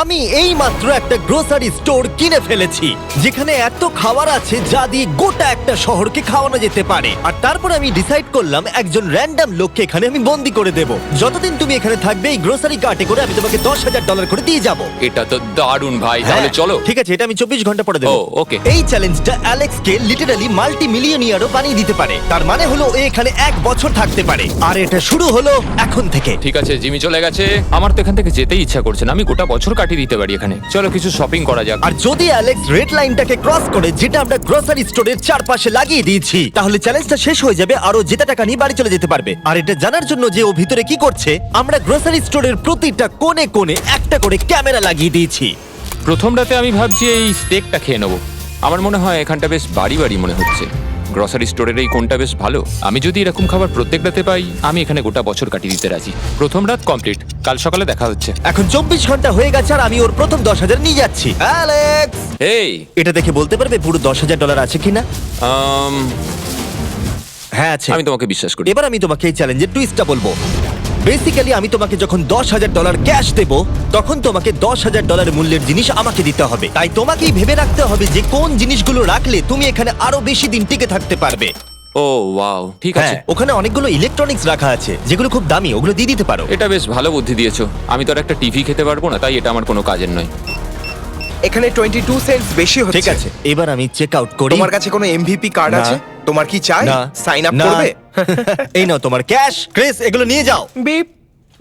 আমি এই মাত্র একটা গ্রোসারি স্টোর কিনে ফেলেছি যেখানে এত খাবার আছে যা দিয়ে গোটা একটা শহরকে খাওয়ানো যেতে পারে। আর তারপর আমি ডিসাইড করলাম একজন র্যান্ডম লোককে এখানে আমি বন্দি করে দেব। যতদিন তুমি এখানে থাকবে এই গ্রোসারি কার্টে করে আমি তোমাকে $10,000 করে দিয়ে যাবো। এটা তো দারুণ ভাই, তাহলে চলো। ঠিক আছে, এটা আমি 24 ঘন্টা পরে দেবো। ও, okay. এই চ্যালেঞ্জটা অ্যালেক্সকে লিটারালি মাল্টি মিলিয়নিয়ারও বানিয়ে দিতে পারে। তার মানে হলো ও এখানে 1 বছর থাকতে পারে। আর এটা শুরু হলো এখন থেকে। ঠিক আছে, জিমি চলে গেছে। আমার তো এখান থেকে যেতেই ইচ্ছা করছে না। আমি গোটা বছর কাটিয়ে দিতে পারি এখানে। চলো কিছু শপিং করা যাক। আর যদি অ্যালেক্স রেড লাইনটাকে ক্রস করে, যেটা আমরা গ্রোসারি স্টোরের চারপাশে লাগিয়ে দিয়েছি, তাহলে চ্যালেঞ্জটা শেষ হয়ে যাবে আর ও জেতা টাকা নিয়ে বাড়ি চলে যেতে পারবে। আর এটা জানার জন্য যে ও ভিতরে কি করছে, আমরা গ্রোসারি স্টোরের প্রতিটা কোণে কোণে একটা করে ক্যামেরা লাগিয়ে দিয়েছি। প্রথম রাতে আমি ভাবছি এই স্টেকটা খেয়ে নেবো। আমার মনে হয় এখানটা বেশ বাড়ি বাড়ি মনে হচ্ছে। গ্রসারি স্টোরের এই কোনটা বেশ ভালো। আমি যদি এরকম খাবার প্রত্যেক রাতে পাই, আমি এখানে গোটা বছর কাটিয়ে দিতে রাজি। প্রথম রাত কমপ্লিট, কাল সকালে দেখা হচ্ছে। এখন 24 ঘন্টা হয়ে গেছে আর আমি ওর প্রথম 10,000 নিয়ে যাচ্ছি। অ্যালেক্স, এই এটা দেখে বলতে পারবে পুরো $10,000 আছে কিনা? হ্যাঁ আছে। আমি তোমাকে বিশ্বাস করি। এবার আমি তোমাকে এই চ্যালেঞ্জের টুইস্টটা বলবো। বেসিক্যালি আমি তোমাকে যখন $10,000 ক্যাশ দেব, তখন তোমাকে $10,000 মূল্যের জিনিস আমাকে দিতে হবে। তাই তোমাকেই ভেবে রাখতে হবে যে কোন জিনিসগুলো রাখলে তুমি এখানে আরো বেশি দিন টিকে থাকতে পারবে। ও ওয়াও, ঠিক আছে। হ্যাঁ, ওখানে অনেকগুলো ইলেকট্রনিক্স রাখা আছে যেগুলো খুব দামি, ওগুলো দিয়ে দিতে পারো। এটা বেশ ভালো বুদ্ধি দিয়েছো। আমি তো আর একটা টিভি খেতে পারবো না, তাই এটা আমার কোনো কাজের নয়। এখানে 22 সেন্টস বেশি হচ্ছে। ঠিক আছে, এবার আমি চেক আউট করি। তোমার কাছে কোনো এমভিপি কার্ড না। আছে? তোমার কি চাই? না। সাইন আপ না। করবে? এই নাও তোমার ক্যাশ। ক্রিস, এগুলো নিয়ে যাও। Beep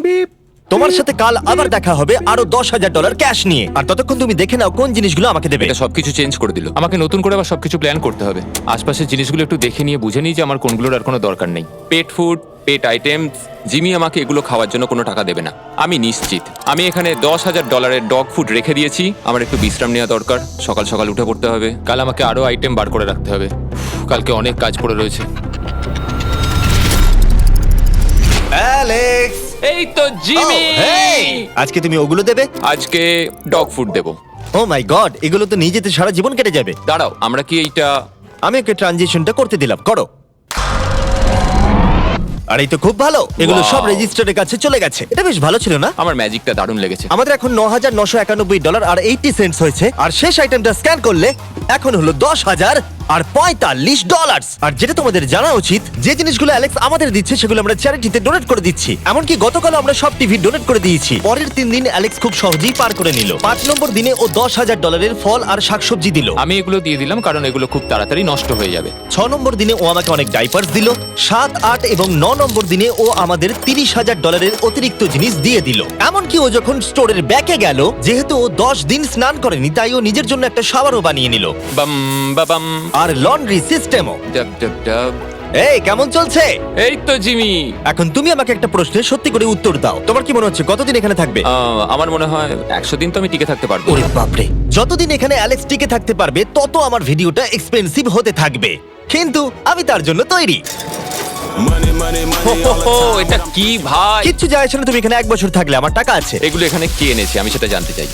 beep. তোমার সাথে কাল আবার দেখা হবে আরো $10,000 ক্যাশ নিয়ে। আর ততক্ষণ তুমি দেখে নাও কোন জিনিসগুলো আমাকে দেবে। এটা সবকিছু চেঞ্জ করে দিল। আমাকে নতুন করে আবার সবকিছু প্ল্যান করতে হবে। আশপাশের জিনিসগুলো একটু দেখে নিয়ে বুঝে নিই যে আমার কোনগুলোর আর কোনো দরকার নেই। পেট ফুড, পেট আইটেমস, জিমি আমাকে এগুলো খাওয়ার জন্য কোনো টাকা দেবে না, আমি নিশ্চিত। আমি এখানে $10,000 ডগ ফুড রেখে দিয়েছি। আমার একটু বিশ্রাম নেওয়া দরকার। সকাল সকাল উঠে পড়তে হবে। কাল আমাকে আরো আইটেম বার করে রাখতে হবে। কালকে অনেক কাজ পড়ে রয়েছে। অ্যালেক্স, এই তো জিমি। আজকে তুমি ওগুলো দেবে? আজকে ডগ ফুড দেবো। ও মাই গড, এগুলো তো নিয়ে যেতে সারা জীবন কেটে যাবে। দাঁড়াও, আমরা কি এইটা আমি ওকে ট্রানজিশনটা করতে দিলাম, করো। আর এই তো খুব ভালো, এগুলো Wow. সব রেজিস্টারের কাছে চলে গেছে। এটা বেশ ভালো ছিল না? আমার ম্যাজিকটা দারুণ লেগেছে। আমাদের এখন $9,991 আর 80 সেন্টস হয়েছে। আর শেষ আইটেমটা স্ক্যান করলে এখন হলো $10,045। আর যেটা তোমাদের জানা উচিত, যে জিনিসগুলো অ্যালেক্স আমাদের দিচ্ছে সেগুলো আমরা চ্যারিটিতে ডোনেট করে দিচ্ছি। এমনকি গতকাল আমরা সব টিভি ডোনেট করে দিয়েছি। পরের 3 দিন অ্যালেক্স খুব সহজেই পার করে নিল। 5 নম্বর দিনে ও $10,000 ফল আর শাকসবজি দিল। আমি এগুলো দিয়ে দিলাম কারণ এগুলো খুব তাড়াতাড়ি নষ্ট হয়ে যাবে। 6 নম্বর দিনে ও আমাকে অনেক ডাইপার্স দিল। 7, 8 এবং 9 নম্বর দিনে ও আমাদের $30,000 অতিরিক্ত জিনিস দিয়ে দিল। এমনকি ও যখন স্টোরের ব্যাকে গেল, যেহেতু ও 10 দিন স্নান করেনি, তাই ও নিজের জন্য একটা শাওয়ারও বানিয়ে নিল। বাম বাবাম, আর লন্ড্রি সিস্টেমও। ডাব ডাব ডাব। এই কেমন চলছে? এই তো জিমি। এখন তুমি আমাকে একটা প্রশ্নের সত্যি করে উত্তর দাও। তোমার কি মনে হচ্ছে কতদিন এখানে থাকবে? আমার মনে হয় 100 দিন তো আমি টিকে থাকতে পারবো। ওরে বাপরে, যতদিন এখানে অ্যালেক্স টিকে থাকতে পারবে তত আমার ভিডিওটা এক্সপেন্সিভ হতে থাকবে। কিন্তু আমি তার জন্য তৈরি। হো, হো, হো, এটা কি ভাই? কিচ্ছু যায় আসে না তুমি এখানে 1 বছর থাকলে, আমার টাকা আছে। এগুলো এখানে কে এনেছে আমি সেটা জানতে চাই।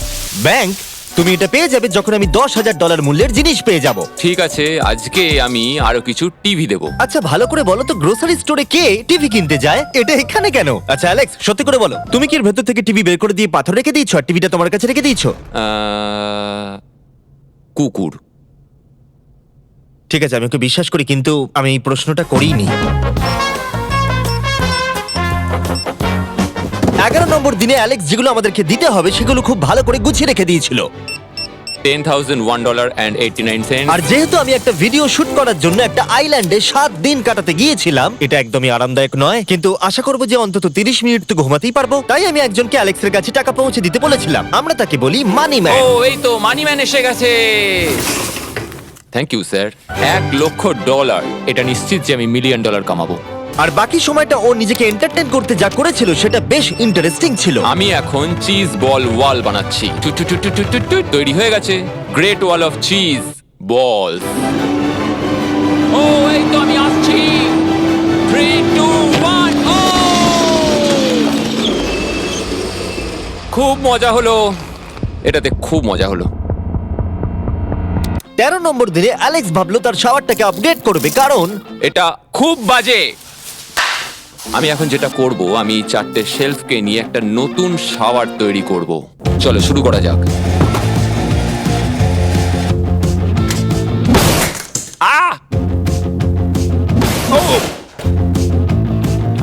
ব্যাংক। তুমি এটা পেয়ে যাবে যখন আমি $10,000 মূল্যের জিনিস পেয়ে যাব। ঠিক আছে, আজকে আমি আরো কিছু টিভি দেবো। আচ্ছা ভালো করে বলো তো, গ্রোসারি স্টোরে কে টিভি কিনতে যায়? এটা এখানে কেন? আচ্ছা অ্যালেক্স, সত্যি করে বলো, তুমি কি এর ভেতর থেকে টিভি বের করে দিয়ে পাথর রেখে দিয়েছো আর টিভিটা তোমার কাছে রেখে দিয়েছো? কুকুর। ঠিক আছে, আমি ওকে বিশ্বাস করি, কিন্তু আমি এই প্রশ্নটা করিনি। 11 নম্বর দিনে অ্যালেক্স যেগুলো আমাদেরকে দিতে হবে সেগুলো খুব ভালো করে গুছিয়ে রেখে দিয়েছিল। $10,001.89। আর যেহেতু আমি একটা ভিডিও শুট করার জন্য একটা আইল্যান্ডে 7 দিন কাটাতে গিয়েছিলাম, এটা একদমই আরামদায়ক নয়, কিন্তু আশা করবো যে অন্তত 30 মিনিট তো ঘুমাতেই পারবো। তাই আমি একজনকে অ্যালেক্সের কাছে টাকা পৌঁছে দিতে বলেছিলাম। আমরা তাকে বলি মানি ম্যান। ও, এই তো মানি ম্যান এসে গেছে। Thank you sir. $1,00,000। এটা নিশ্চিত যে আমি $1 মিলিয়ন কামাবো। আর বাকি সময়টা ও নিজেকে এন্টারটেইন করতে যা করেছিল সেটা বেশ ইন্টারেস্টিং ছিল। আমি এখন চিজ বল ওয়াল বানাচ্ছি। Two two two two two two two, তৈরি হয়ে গেছে great wall of cheese ball. ও, এই তো আমি আসছি। 3, 2, 1, ও! খুব মজা হলো, এটাতে খুব মজা হলো। 13 নম্বর দিনে অ্যালেক্স ভাবলো তার শাওয়ারটাকে আপডেট করবে, কারণ এটা খুব বাজে। আমি এখন যেটা করব, আমি এই 4টে শেলফকে নিয়ে একটা নতুন শাওয়ার তৈরি করব। চলো শুরু করা যাক।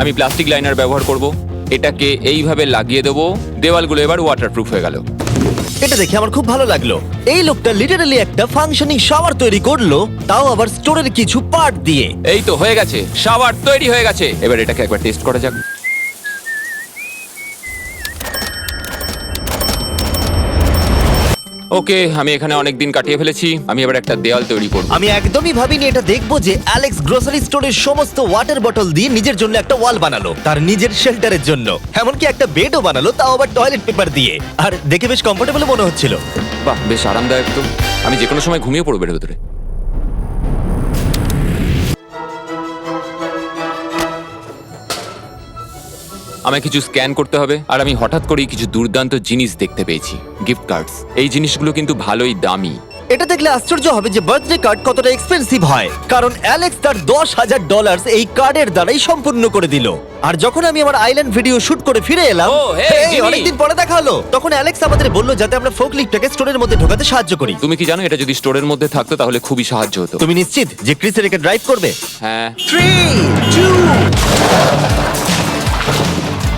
আমি প্লাস্টিক লাইনার ব্যবহার করব। এটাকে এইভাবে লাগিয়ে দেবো। দেওয়ালগুলো এবার ওয়াটারপ্রুফ হয়ে গেল। এটা দেখে আমার খুব ভালো লাগলো। এই লোকটা লিটারালি একটা ফাংশনিং শাওয়ার তৈরি করলো, তাও আবার স্টোরের কিছু পার্ট দিয়ে। এই তো হয়ে গেছে, শাওয়ার তৈরি হয়ে গেছে। এবার এটাকে একবার টেস্ট করা যাক। ওকে, আমি এখানে অনেক দিন কাটিয়ে ফেলেছি। আমি এবার একটা দেওয়াল তৈরি করব। আমি একদমই ভাবিনি এটা দেখবো যে অ্যালেক্স গ্রোসারি স্টোরের সমস্ত ওয়াটার বটল দিয়ে নিজের জন্য একটা ওয়াল বানালো, তার নিজের শেল্টারের জন্য। এমনকি একটা বেডও বানালো, তাও আবার টয়লেট পেপার দিয়ে। আর দেখে বেশ কমফোর্টেবল মনে হচ্ছিল। বাহ, বেশ আরামদায়ক তো। আমি যে কোনো সময় ঘুমিয়ে পড়বো এর ভেতরে। আমায় কিছু স্ক্যান করতে হবে, আর আমি হঠাৎ করেই কিছু দুর্দান্ত জিনিস দেখতে পেয়েছি। Gift cards. এই জিনিসগুলো কিন্তু ভালোই দামি। এটা দেখলে আশ্চর্য হবে যে বার্থডে কার্ড কতটা এক্সপেন্সিভ হয়, কারণ অ্যালেক্স তার $10,000 এই কার্ডের দ্বারাই সম্পূর্ণ করে দিল। আর যখন আমি আমার আইল্যান্ড ভিডিও শুট করে ফিরে এলাম, ও, hey, এই জিমি। অনেকদিন পরে দেখা হলো, তখন অ্যালেক্স আমাদের বললো যাতে আমরা ফোকলিফটটাকে স্টোরের মধ্যে ঢোকাতে সাহায্য করি। তুমি কি জানো, এটা যদি স্টোরের মধ্যে থাকতো তাহলে খুবই সাহায্য হতো। তুমি নিশ্চিত যে ক্রিসের একে ড্রাইভ করবে? হ্যাঁ। 3, 2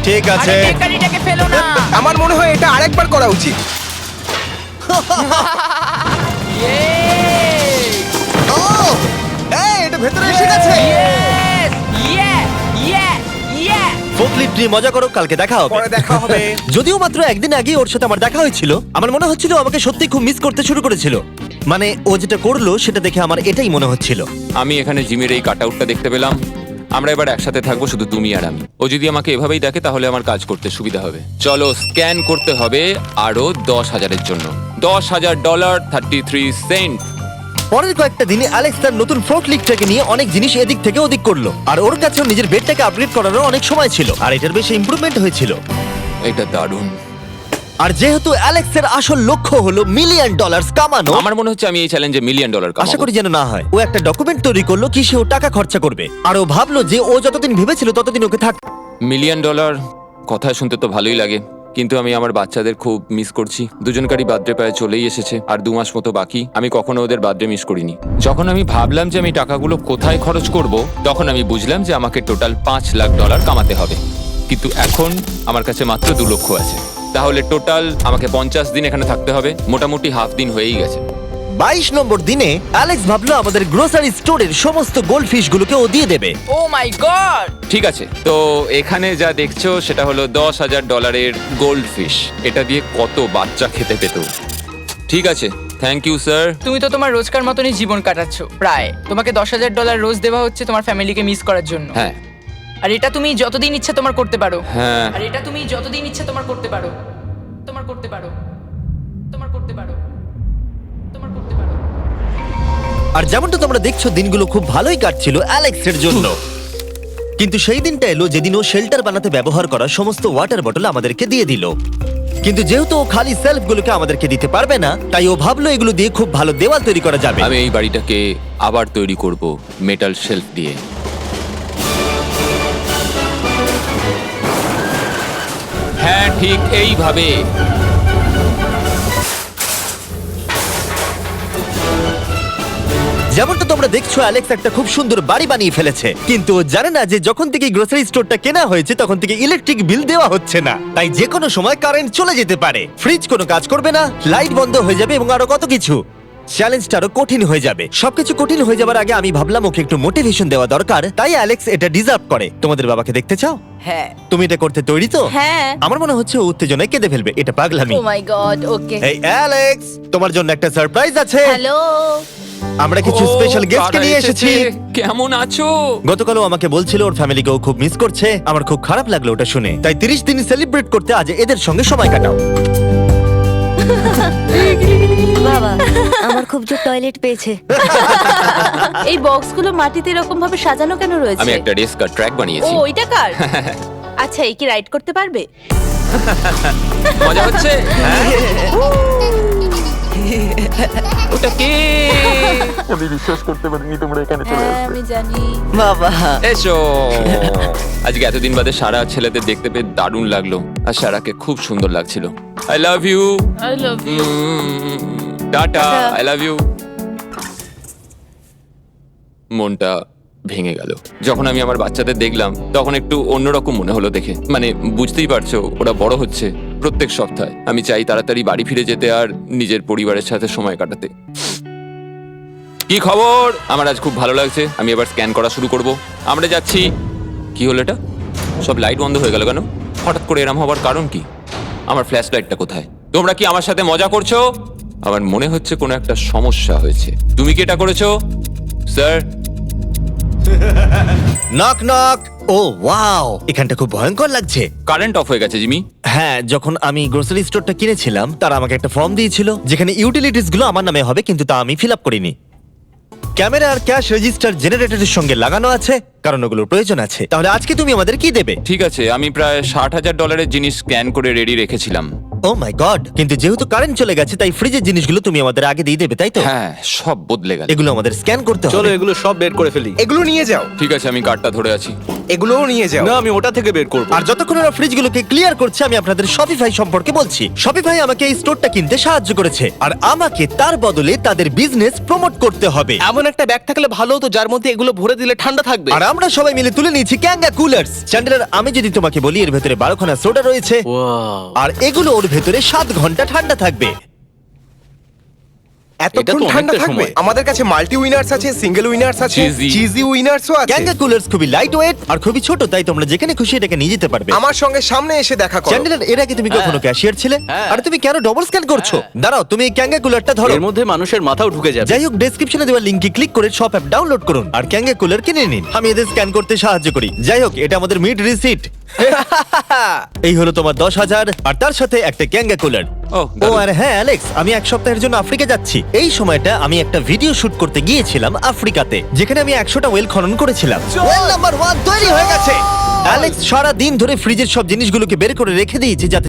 ঠিক আছে। গাড়িটাকে ফেলো না। আমার মনে হয় এটা আরেকবার করা উচিত। ও এই এটা ভেতরে এসে গেছে। ফোকলিফট নিয়ে মজা করো, কালকে দেখা হবে। পরে দেখা হবে। যদিও মাত্র একদিন আগে ওর সাথে আমার দেখা হয়েছিল, আমার মনে হচ্ছিল আমাকে সত্যি খুব মিস করতে শুরু করেছিল। মানে ও যেটা করলো সেটা দেখে আমার এটাই মনে হচ্ছিল। আমি এখানে জিমের এই কাটআউটটা দেখতে পেলাম। আমরা এবার একসাথে থাকবো, শুধু তুমি আর আমি। ও যদি আমাকে এভাবেই দেখে তাহলে আমার কাজ করতে সুবিধা হবে। চলো স্ক্যান করতে হবে আরো 10,000-এর জন্য। $10,000 33 সেন্ট। পরের কয়েকটা দিনে অ্যালেক্স তার নতুন ফোকলিফটটাকে নিয়ে অনেক জিনিস এদিক থেকে ওদিক করলো, আর ওর কাছেও নিজের বেডটাকে আপগ্রেড করারও অনেক সময় ছিল, আর এটার বেশ ইমপ্রুভমেন্ট হয়েছিল। এটা দারুণ। আর যেহেতু অ্যালেক্সের আসল লক্ষ্য হলো $1 মিলিয়ন কামানো, আমার মনে হচ্ছে আমি এই চ্যালেঞ্জে $1 মিলিয়ন আশা করি যেন না হয়। ও একটা ডকুমেন্ট তৈরি করলো কি সে ও টাকা খরচা করবে, আর ও ভাবলো যে ও যতদিন ভেবেছিল ততদিন ওকে থাক। $1 মিলিয়ন কথা শুনতে তো ভালোই লাগে, কিন্তু আমি আমার বাচ্চাদের খুব মিস করছি। দুজনকারই বার্থডে প্রায় চলেই এসেছে, আর 2 মাস মতো বাকি। আমি কখনো ওদের বার্থডে মিস করিনি। যখন আমি ভাবলাম যে আমি টাকাগুলো কোথায় খরচ করব, তখন আমি বুঝলাম যে আমাকে টোটাল $5 লাখ কামাতে হবে। কিন্তু এখন আমার কাছে মাত্র 2 লক্ষ আছে। তাহলে টোটাল আমাকে 50 দিন এখানে থাকতে হবে। মোটামুটি হাফ দিন হয়েই গেছে। 22 নম্বর দিনে অ্যালেক্স ভাবলো আমাদের গ্রোসারি স্টোরের সমস্ত গোল্ড ফিশ গুলোকে ও দিয়ে দেবে। ও মাই গড। ঠিক আছে, তো এখানে যা দেখছো সেটা হলো $10,000 গোল্ড ফিশ। এটা দিয়ে কত বাচ্চা খেতে পেত। ঠিক আছে, থ্যাংক ইউ স্যার। তুমি তো তোমার রোজকার মতনই জীবন কাটাচ্ছ প্রায়। তোমাকে $10,000 রোজ দেওয়া হচ্ছে তোমার ফ্যামিলিকে মিস করার জন্য। হ্যাঁ আর এটা তুমি যতদিন ইচ্ছা তোমার করতে পারো। হ্যাঁ। আর এটা তুমি যতদিন ইচ্ছা তোমার করতে পারো। তোমার করতে পারো। তোমার করতে পারো। তোমার করতে পারো। আর যেমনটা তোমরা দেখছো দিনগুলো খুব ভালোই কাটছিল অ্যালেক্সের জন্য, কিন্তু সেই দিনটা এলো যেদিন ও শেল্টার বানাতে ব্যবহার করা সমস্ত ওয়াটার বটল আমাদেরকে দিয়ে দিল। কিন্তু যেহেতু ও খালি সেলফগুলোকে আমাদেরকে দিতে পারবে না, তাই ও ভাবলো এগুলো দিয়ে খুব ভালো দেওয়াল তৈরি করা যাবে। আমি এই বাড়িটাকে আবার তৈরি করব মেটাল শেলফ দিয়ে। হ্যাঁ, ঠিক এইভাবে। যেমনটা তোমরা দেখছো অ্যালেক্স একটা খুব সুন্দর বাড়ি বানিয়ে ফেলেছে, কিন্তু ও জানে না যে যখন থেকে গ্রোসারি স্টোরটা কেনা হয়েছে তখন থেকে ইলেকট্রিক বিল দেওয়া হচ্ছে না, তাই যে কোনো সময় কারেন্ট চলে যেতে পারে, ফ্রিজ কোনো কাজ করবে না, লাইট বন্ধ হয়ে যাবে এবং আরো কত কিছু। চ্যালেঞ্জটা আরো কঠিন হয়ে যাবে। সবকিছু কঠিন হয়ে যাবার আগে আমি ভাবলাম ওকে একটু মোটিভেশন দেওয়া দরকার, তাই অ্যালেক্স এটা ডিজার্ভ করে। তোমাদের বাবাকে দেখতে চাও? হ্যাঁ। তুমি এটা করতে তৈরি তো? হ্যাঁ। আমার মনে হচ্ছে ও উত্তেজনায় কেঁদে ফেলবে, এটা পাগলামি। ও মাই গড, ওকে। এই অ্যালেক্স, তোমার জন্য একটা সারপ্রাইজ আছে। হ্যালো। আমরা কিছু স্পেশাল গেস্টকে কারা নিয়ে এসেছি। কেমন আছো? গতকালও আমাকে বলছিল ওর ফ্যামিলিকেও খুব মিস করছে। আমার খুব খারাপ লাগলো ওটা শুনে, তাই 30 দিন সেলিব্রেট করতে আজ এদের সঙ্গে সময় কাটাও। বাবা, আমার খুব জোর টয়লেট পেয়েছে। এই বক্সগুলো মাটিতে এরকম ভাবে সাজানো কেন রয়েছে? আমি একটা রেস কার ট্র্যাক ও, বানিয়েছি। ওইটা কার? আচ্ছা, এই কি রাইড করতে পারবে? মজা হচ্ছে? ওটা কে? ও আমি বিশ্বাস করতে পারিনি তোমরা এখানে চলে হ্যাঁ আসবে। আমি জানি। বাবা এসো। আজকে এতদিন বাদে সারা ছেলেদের দেখতে পেয়ে দারুণ লাগলো, আর সারাকে খুব সুন্দর লাগছিল। I love you. I love you. Tata. Tata. I love you. মনটা ভেঙে গেল যখন আমি আমার বাচ্চাদের দেখলাম, তখন একটু অন্যরকম মনে হলো দেখে। মানে বুঝতেই পারছো, ওরা বড় হচ্ছে প্রত্যেক সপ্তাহে। আমি চাই তাড়াতাড়ি বাড়ি ফিরে যেতে আর নিজের পরিবারের সাথে সময় কাটাতে। কি খবর? আমার আজ খুব ভালো লাগছে। আমি এবার স্ক্যান করা শুরু করব। আমরা যাচ্ছি। কি হলো এটা? সব লাইট বন্ধ হয়ে গেল কেন? হঠাৎ করে এরম হবার কারণ কি? আমার ফ্ল্যাশ লাইটটা কোথায়? তোমরা কি আমার সাথে মজা করছো? আমার মনে হচ্ছে কোনো একটা সমস্যা হয়েছে। তুমি কি এটা করেছো, স্যার? Knock knock. ও ওয়াও, এখানটা খুব ভয়ঙ্কর লাগছে। কারেন্ট অফ হয়ে গেছে জিমি। হ্যাঁ, যখন আমি গ্রোসারি স্টোরটা কিনেছিলাম তারা আমাকে একটা ফর্ম দিয়েছিল যেখানে ইউটিলিটিস গুলো আমার নামে হবে, কিন্তু তা আমি ফিল আপ করিনি। ক্যামেরা আর ক্যাশ রেজিস্টার জেনারেটরের সঙ্গে লাগানো আছে, কারণ ওগুলোর প্রয়োজন আছে। তাহলে আজকে তুমি আমাদের কি দেবে? ঠিক আছে, আমি প্রায় $60,000 জিনিস স্ক্যান করে রেডি রেখেছিলাম। ও মাই গড, কিন্তু যেহেতু কারেন্ট চলে গেছে তাই ফ্রিজের জিনিসগুলো তুমি আমাদের আগে দিয়ে দেবে, তাই তো? হ্যাঁ, সব বদলে গেল। এগুলো আমাদের স্ক্যান করতে চলো হবে। এগুলো সব বের করে ফেলি। এগুলো নিয়ে যাও, ঠিক আছে, আমি কার্ডটা ধরে আছি। এগুলোও নিয়ে যাও। না আমি ওটা থেকে বের করব। আর যতক্ষণ ওরা ফ্রিজগুলোকে ক্লিয়ার করছে, আমি আপনাদের শপিফাই সম্পর্কে বলছি। শপিফাই আমাকে এই স্টোরটা কিনতে সাহায্য করেছে, আর আমাকে তার বদলে তাদের বিজনেস প্রমোট করতে হবে। এমন একটা ব্যাগ থাকলে ভালো হতো যার মধ্যে এগুলো ভরে দিলে ঠান্ডা থাকবে। আর আমরা সবাই মিলে তুলে নিয়েছি ক্যাঙ্গা কুলার্স। চ্যান্ডেলার, আমি যদি তোমাকে বলি এর ভেতরে 12খানা সোডা রয়েছে, ওয়াও, আর এগুলো ওর ভেতরে 7 ঘন্টা ঠান্ডা থাকবে। এটা এতক্ষণ তো ঠান্ডা অনেকটা থাকবে? সময়। আমাদের কাছে মাল্টি উইনার্স আছে, সিঙ্গেল উইনার্স আছে, Cheesy। চিজি উইনার্সও আছে। ক্যাঙ্গা কুলার্স খুবই লাইট ওয়েট আর খুবই ছোট, তাই তোমরা যেখানে খুশি এটাকে নিয়ে যেতে পারবে। আমার সঙ্গে সামনে এসে দেখা করো। চ্যান্ডেলার, এর আগে তুমি কখনো ক্যাশিয়ার ছিলে? হ্যাঁ। আর তুমি কেন ডবল স্ক্যান করছো? দাঁড়াও, তুমি এই ক্যাঙ্গা কুলারটা ধরো। এর মধ্যে মানুষের মাথাও ঢুকে যাবে। যাই হোক, ডেসক্রিপশনে দেওয়া লিংকে ক্লিক করে শপ অ্যাপ ডাউনলোড করুন আর ক্যাঙ্গা কুলার কিনে নিন। আমি এদের স্ক্যান করতে সাহায্য করি। যাই হোক, এটা আমাদের মিড রিসিট। এই হলো তোমার 10,000 আর তার সাথে একটা ক্যাঙ্গা কুলার। ও, ও দারুণ। আর হ্যাঁ অ্যালেক্স, আমি এক সপ্তাহের জন্য আফ্রিকা যাচ্ছি। এই সময়টা আমি একটা ভিডিও শুট করতে গিয়েছিলাম আফ্রিকাতে, যেখানে আমি 100টা ওয়েল খনন করেছিলাম। ওয়েল নাম্বার 1 তৈরি হয়ে গেছে। অ্যালেক্স সারা দিন ধরে ফ্রিজের সব জিনিসগুলোকে বের করে রেখে দিয়েছে যাতে